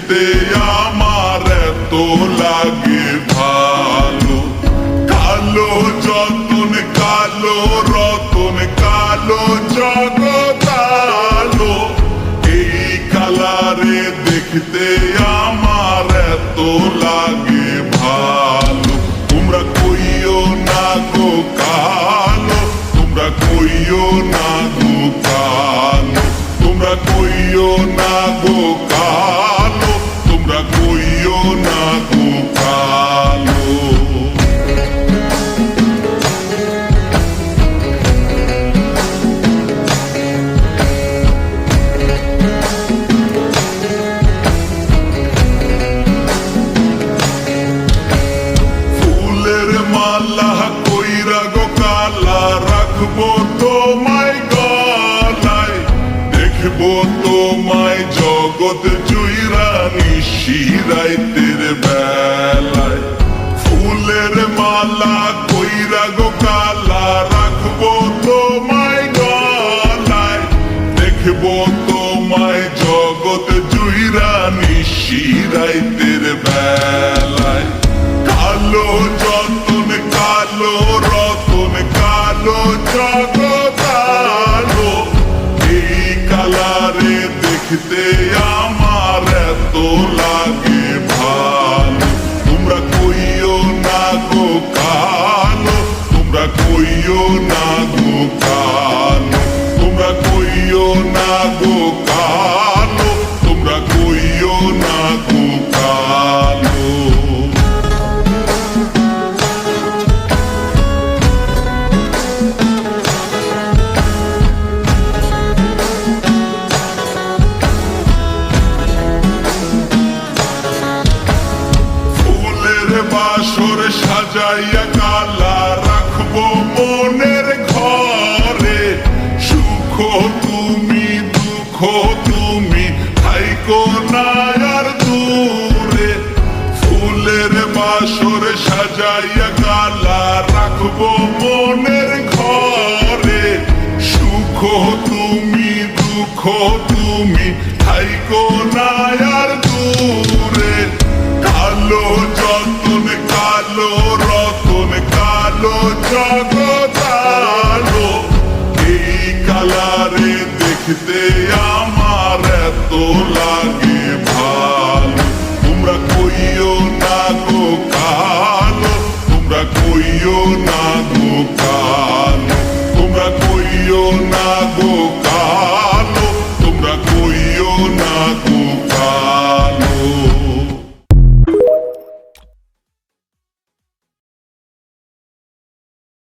দেখতে আমার এত লাগে ভালো। কালো যতন কালো রতন কালো জগৎ আলো, এই কালারে দেখতে আমার এত লাগে ভালো। তোমরা কইও না গো কালো, তোমরা কইও না গো কালো, তোমরা কইও না গো কালো, তোমরা কইও না গো কালো। ফুলের মালা কইরা গো কালা রাখবো তোমায় গলায়, দেখবো তোমায় জগৎ জুইরা নিশি রাইতের বেলায়। ফুলের মালা কইরা গো কালা রাখবো তোমায় গলায়, দেখবো তোমায় জগৎ জুইরা নিশি রাইতের বেলায়। কালো যতন কালো রতন কালো জগৎ আলো, এই কালারে দেখতে আমার এত লাগে ভালো। তোমরা কইও না গো কালো, তোমরা কইও না গো কালো, তোমরা কইও না গো কালো, তোমরা কইও না গো কালো। বাসর সাজাইয়া কালা রাখবো মনের ঘরে, সুখ তুমি দুঃখ তুমি থাইকো না আর দূরে। ফুলের বাসর সাজাইয়া কালা রাখবো মনের ঘরে, সুখ তুমি দুঃখ তুমি থাইকো না আর দূরে।